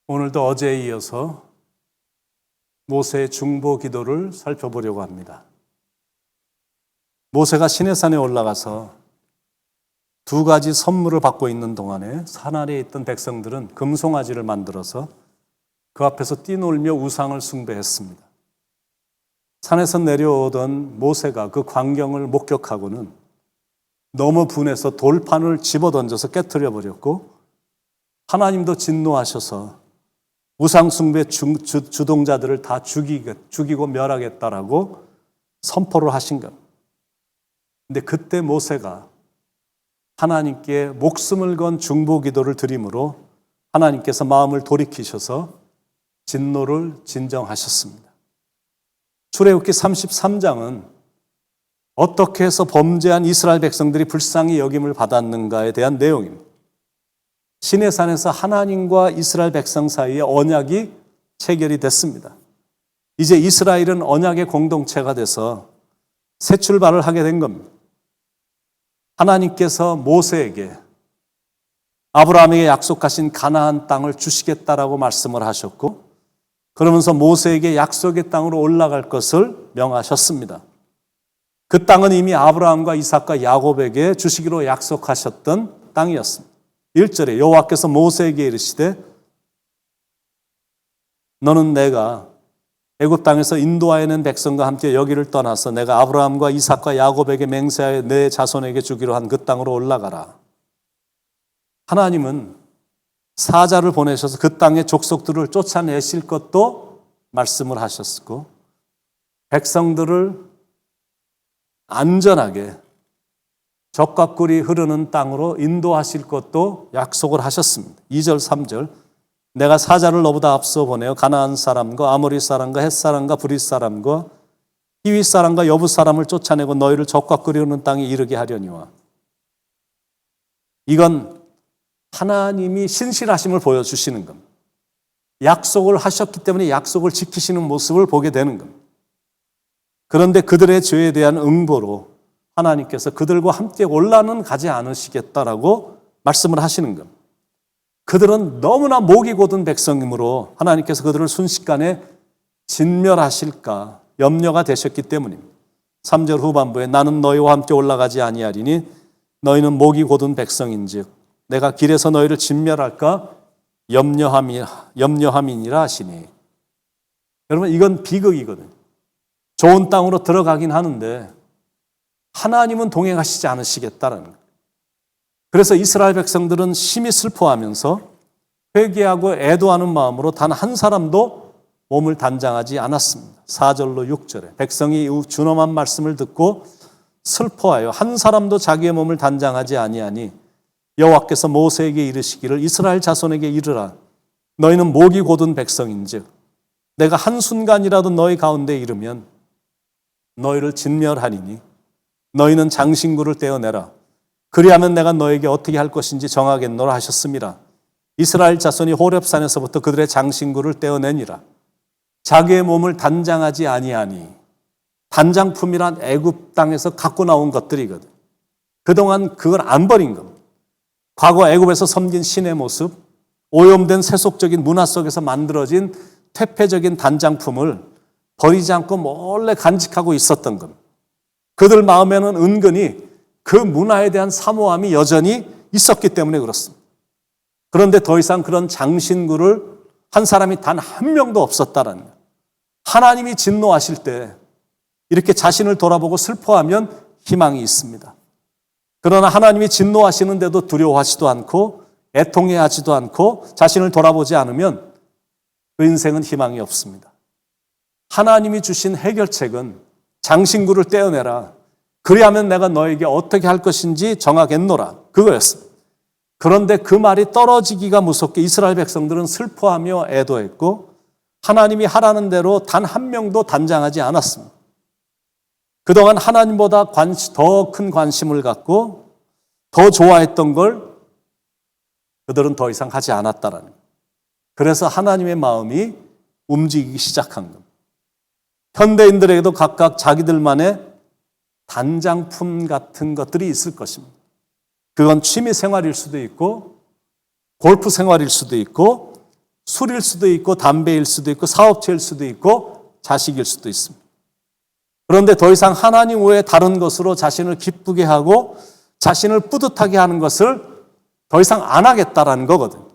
오늘도 어제에 이어서 모세의 중보 기도를 살펴보려고 합니다. 모세가 시내산에 올라가서 두 가지 선물을 받고 있는 동안에 산 아래에 있던 백성들은 금송아지를 만들어서 그 앞에서 뛰놀며 우상을 숭배했습니다. 산에서 내려오던 모세가 그 광경을 목격하고는 너무 분해서 돌판을 집어던져서 깨트려 버렸고, 하나님도 진노하셔서 우상 숭배 주동자들을 다 죽이고 멸하겠다라고 선포를 하신 것. 근데 그때 모세가 하나님께 목숨을 건 중보 기도를 드림으로 하나님께서 마음을 돌이키셔서 진노를 진정하셨습니다. 출애굽기 33장은 어떻게 해서 범죄한 이스라엘 백성들이 불쌍히 여김을 받았는가에 대한 내용입니다. 시내산에서 하나님과 이스라엘 백성 사이에 언약이 체결이 됐습니다. 이제 이스라엘은 언약의 공동체가 돼서 새 출발을 하게 된 겁니다. 하나님께서 모세에게 아브라함에게 약속하신 가나안 땅을 주시겠다라고 말씀을 하셨고, 그러면서 모세에게 약속의 땅으로 올라갈 것을 명하셨습니다. 그 땅은 이미 아브라함과 이삭과 야곱에게 주시기로 약속하셨던 땅이었습니다. 1절에 여호와께서 모세에게 이르시되 너는 내가 애굽 땅에서 인도하여 낸 백성과 함께 여기를 떠나서 내가 아브라함과 이삭과 야곱에게 맹세하여 내 자손에게 주기로 한 그 땅으로 올라가라. 하나님은 사자를 보내셔서 그 땅의 족속들을 쫓아내실 것도 말씀을 하셨고, 백성들을 안전하게 적과 꿀이 흐르는 땅으로 인도하실 것도 약속을 하셨습니다. 2절 3절 내가 사자를 너보다 앞서 보내어 가나안 사람과 아모리 사람과 헷 사람과 브릿 사람과 히윗 사람과 여부 사람을 쫓아내고 너희를 적과 꿀이 흐르는 땅에 이르게 하려니와. 이건 하나님이 신실하심을 보여주시는 겁니다. 약속을 하셨기 때문에 약속을 지키시는 모습을 보게 되는 겁니다. 그런데 그들의 죄에 대한 응보로 하나님께서 그들과 함께 올라는 가지 않으시겠다라고 말씀을 하시는 겁니다. 그들은 너무나 목이 곧은 백성이므로 하나님께서 그들을 순식간에 진멸하실까 염려가 되셨기 때문입니다. 3절 후반부에 나는 너희와 함께 올라가지 아니하리니 너희는 목이 곧은 백성인즉 내가 길에서 너희를 진멸할까 염려함이니라 하시니. 여러분, 이건 비극이거든요. 좋은 땅으로 들어가긴 하는데 하나님은 동행하시지 않으시겠다는 거예요. 그래서 이스라엘 백성들은 심히 슬퍼하면서 회개하고 애도하는 마음으로 단 한 사람도 몸을 단장하지 않았습니다. 4절로 6절에 백성이 준엄한 말씀을 듣고 슬퍼하여 한 사람도 자기의 몸을 단장하지 아니하니 여호와께서 모세에게 이르시기를 이스라엘 자손에게 이르라. 너희는 목이 곧은 백성인즉 내가 한순간이라도 너희 가운데 이르면 너희를 진멸하리니 너희는 장신구를 떼어내라. 그리하면 내가 너에게 어떻게 할 것인지 정하겠노라 하셨습니다. 이스라엘 자손이 호렙산에서부터 그들의 장신구를 떼어내니라. 자기의 몸을 단장하지 아니하니, 단장품이란 애굽 땅에서 갖고 나온 것들이거든. 그동안 그걸 안 버린 겁니다. 과거 애굽에서 섬긴 신의 모습, 오염된 세속적인 문화 속에서 만들어진 퇴폐적인 단장품을 버리지 않고 몰래 간직하고 있었던 겁니다. 그들 마음에는 은근히 그 문화에 대한 사모함이 여전히 있었기 때문에 그렇습니다. 그런데 더 이상 그런 장신구를 한 사람이 단 한 명도 없었다라는 거예요. 하나님이 진노하실 때 이렇게 자신을 돌아보고 슬퍼하면 희망이 있습니다. 그러나 하나님이 진노하시는데도 두려워하지도 않고 애통해하지도 않고 자신을 돌아보지 않으면 그 인생은 희망이 없습니다. 하나님이 주신 해결책은 장신구를 떼어내라. 그리하면 내가 너에게 어떻게 할 것인지 정하겠노라. 그거였습니다. 그런데 그 말이 떨어지기가 무섭게 이스라엘 백성들은 슬퍼하며 애도했고 하나님이 하라는 대로 단 한 명도 단장하지 않았습니다. 그동안 하나님보다 더 큰 관심을 갖고 더 좋아했던 걸 그들은 더 이상 하지 않았다라는 거예요. 그래서 하나님의 마음이 움직이기 시작한 겁니다. 현대인들에게도 각각 자기들만의 단장품 같은 것들이 있을 것입니다. 그건 취미 생활일 수도 있고 골프 생활일 수도 있고 술일 수도 있고 담배일 수도 있고 사업체일 수도 있고 자식일 수도 있습니다. 그런데 더 이상 하나님 외에 다른 것으로 자신을 기쁘게 하고 자신을 뿌듯하게 하는 것을 더 이상 안 하겠다라는 거거든요.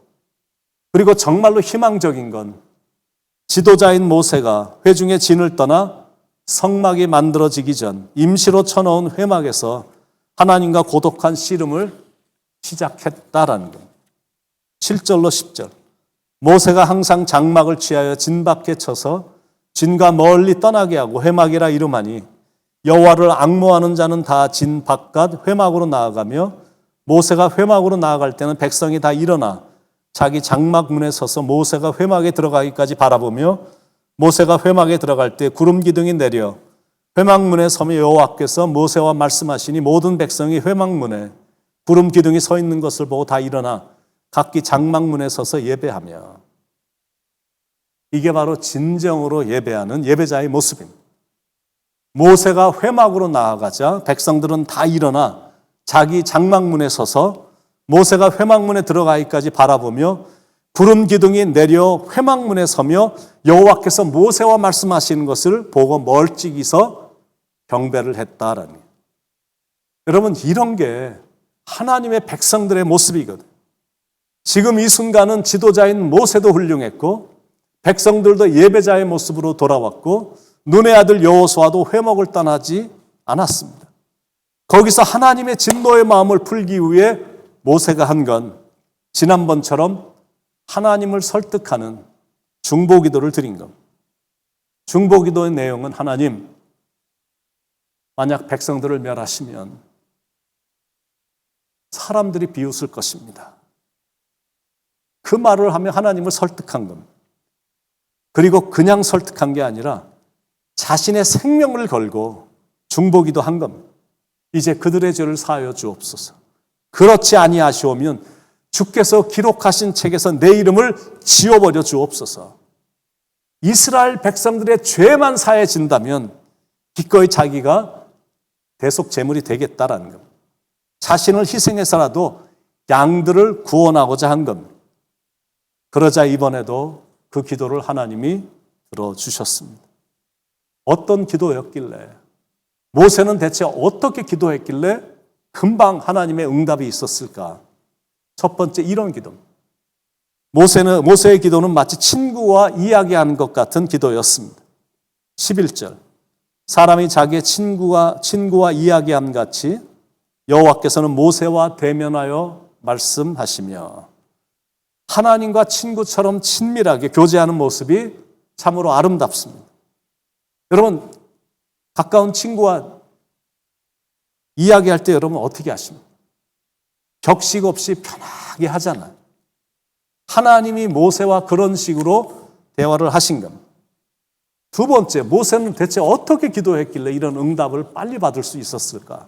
그리고 정말로 희망적인 건 지도자인 모세가 회중의 진을 떠나 성막이 만들어지기 전 임시로 쳐놓은 회막에서 하나님과 고독한 씨름을 시작했다라는 겁니다. 7절로 10절. 모세가 항상 장막을 취하여 진 밖에 쳐서 진과 멀리 떠나게 하고 회막이라 이름하니 여호와를 앙모하는 자는 다 진 바깥 회막으로 나아가며 모세가 회막으로 나아갈 때는 백성이 다 일어나 자기 장막 문에 서서 모세가 회막에 들어가기까지 바라보며 모세가 회막에 들어갈 때 구름 기둥이 내려 회막 문에 서며 여호와께서 모세와 말씀하시니 모든 백성이 회막 문에 구름 기둥이 서 있는 것을 보고 다 일어나 각기 장막 문에 서서 예배하며. 이게 바로 진정으로 예배하는 예배자의 모습입니다. 모세가 회막으로 나아가자 백성들은 다 일어나 자기 장막문에 서서 모세가 회막문에 들어가기까지 바라보며 구름 기둥이 내려 회막문에 서며 여호와께서 모세와 말씀하시는 것을 보고 멀찍이 서 경배를 했다라는 거예요. 여러분, 이런 게 하나님의 백성들의 모습이거든요. 지금 이 순간은 지도자인 모세도 훌륭했고 백성들도 예배자의 모습으로 돌아왔고 눈의 아들 여호수아도 회막을 떠나지 않았습니다. 거기서 하나님의 진노의 마음을 풀기 위해 모세가 한 건 지난번처럼 하나님을 설득하는 중보기도를 드린 겁니다. 중보기도의 내용은 하나님, 만약 백성들을 멸하시면 사람들이 비웃을 것입니다. 그 말을 하며 하나님을 설득한 겁니다. 그리고 그냥 설득한 게 아니라 자신의 생명을 걸고 중보기도 한 겁니다. 이제 그들의 죄를 사하여 주옵소서. 그렇지 아니하시오면 주께서 기록하신 책에서 내 이름을 지워버려 주옵소서. 이스라엘 백성들의 죄만 사해진다면 기꺼이 자기가 대속 제물이 되겠다라는 겁니다. 자신을 희생해서라도 양들을 구원하고자 한 겁니다. 그러자 이번에도 그 기도를 하나님이 들어주셨습니다. 어떤 기도였길래, 모세는 대체 어떻게 기도했길래 금방 하나님의 응답이 있었을까? 첫 번째, 이런 기도. 모세의 기도는 마치 친구와 이야기하는 것 같은 기도였습니다. 11절. 사람이 자기의 친구와 이야기함 같이 여호와께서는 모세와 대면하여 말씀하시며, 하나님과 친구처럼 친밀하게 교제하는 모습이 참으로 아름답습니다. 여러분, 가까운 친구와 이야기할 때 여러분 어떻게 하십니까? 격식 없이 편하게 하잖아요. 하나님이 모세와 그런 식으로 대화를 하신 겁니다. 두 번째, 모세는 대체 어떻게 기도했길래 이런 응답을 빨리 받을 수 있었을까?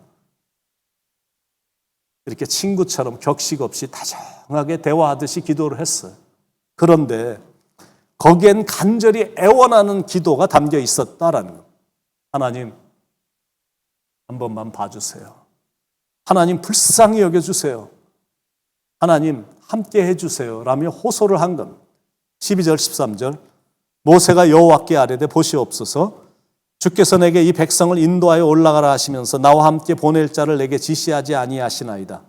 이렇게 친구처럼 격식 없이 다정하게 대화하듯이 기도를 했어요. 그런데 거기엔 간절히 애원하는 기도가 담겨 있었다라는 겁니다. 하나님, 한 번만 봐주세요. 하나님, 불쌍히 여겨주세요. 하나님, 함께 해주세요. 라며 호소를 한 겁니다. 12절, 13절. 모세가 여호와께 아뢰되 보시옵소서. 주께서 내게 이 백성을 인도하여 올라가라 하시면서 나와 함께 보낼 자를 내게 지시하지 아니하시나이다.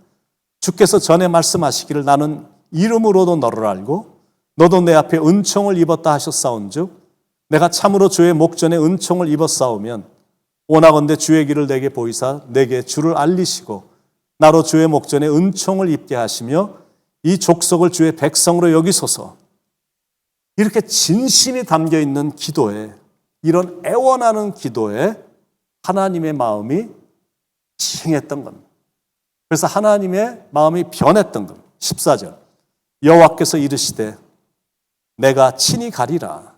주께서 전에 말씀하시기를 나는 이름으로도 너를 알고 너도 내 앞에 은총을 입었다 하셨사온즉 내가 참으로 주의 목전에 은총을 입었사오면 원하건대 주의 길을 내게 보이사 내게 주를 알리시고 나로 주의 목전에 은총을 입게 하시며 이 족속을 주의 백성으로 여기소서. 이렇게 진심이 담겨있는 기도에, 이런 애원하는 기도에 하나님의 마음이 칭했던 겁니다. 그래서 하나님의 마음이 변했던 겁니다. 14절. 여호와께서 이르시되 내가 친히 가리라.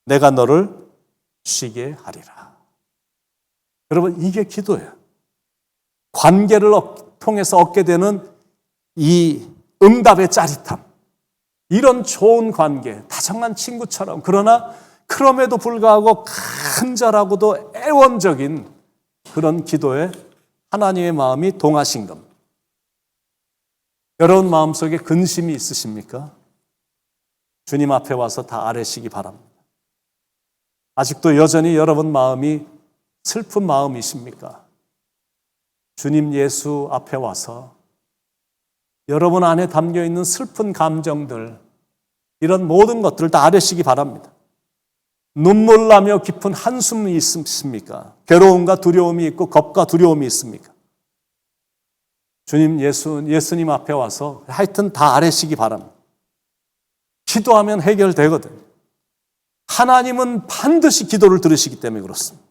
내가 너를 쉬게 하리라. 여러분, 이게 기도예요. 관계를 통해서 얻게 되는 이 응답의 짜릿함. 이런 좋은 관계, 다정한 친구처럼, 그러나 그럼에도 불구하고 간절하고도 애원적인 그런 기도에 하나님의 마음이 동하신 겁니다. 여러분 마음속에 근심이 있으십니까? 주님 앞에 와서 다 아뢰시기 바랍니다. 아직도 여전히 여러분 마음이 슬픈 마음이십니까? 주님 예수 앞에 와서 여러분 안에 담겨있는 슬픈 감정들, 이런 모든 것들을 다 아뢰시기 바랍니다. 눈물 나며 깊은 한숨이 있습니까? 괴로움과 두려움이 있고 겁과 두려움이 있습니까? 주님 예수님 앞에 와서 하여튼 다 아뢰시기 바랍니다. 기도하면 해결되거든요. 하나님은 반드시 기도를 들으시기 때문에 그렇습니다.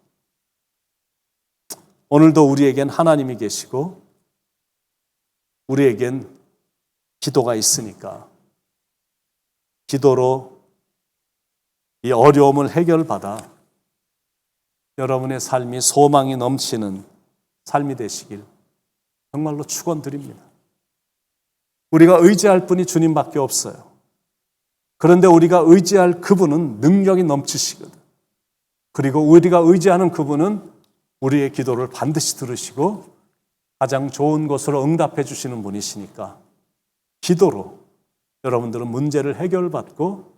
오늘도 우리에겐 하나님이 계시고 우리에겐 기도가 있으니까 기도로 이 어려움을 해결받아 여러분의 삶이 소망이 넘치는 삶이 되시길 정말로 축원드립니다. 우리가 의지할 분이 주님밖에 없어요. 그런데 우리가 의지할 그분은 능력이 넘치시거든. 그리고 우리가 의지하는 그분은 우리의 기도를 반드시 들으시고 가장 좋은 것으로 응답해 주시는 분이시니까 기도로 여러분들은 문제를 해결받고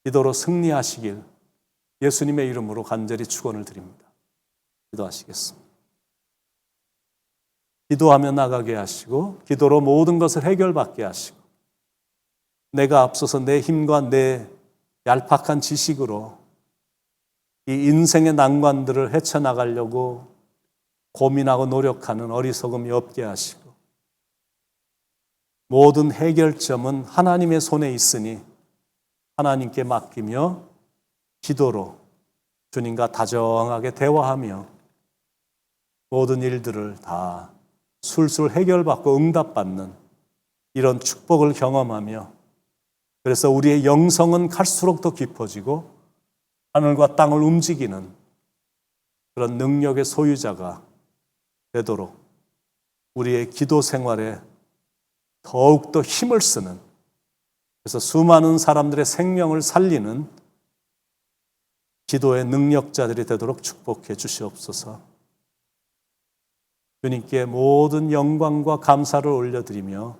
기도로 승리하시길 예수님의 이름으로 간절히 축원을 드립니다. 기도하시겠습니다. 기도하며 나가게 하시고 기도로 모든 것을 해결받게 하시고 내가 앞서서 내 힘과 내 얄팍한 지식으로 이 인생의 난관들을 헤쳐나가려고 고민하고 노력하는 어리석음이 없게 하시고 모든 해결점은 하나님의 손에 있으니 하나님께 맡기며 기도로 주님과 다정하게 대화하며 모든 일들을 다 술술 해결받고 응답받는 이런 축복을 경험하며 그래서 우리의 영성은 갈수록 더 깊어지고 하늘과 땅을 움직이는 그런 능력의 소유자가 되도록 우리의 기도 생활에 더욱더 힘을 쓰는 그래서 수많은 사람들의 생명을 살리는 기도의 능력자들이 되도록 축복해 주시옵소서. 주님께 모든 영광과 감사를 올려드리며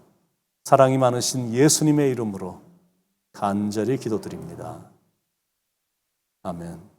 사랑이 많으신 예수님의 이름으로 간절히 기도드립니다. 아멘.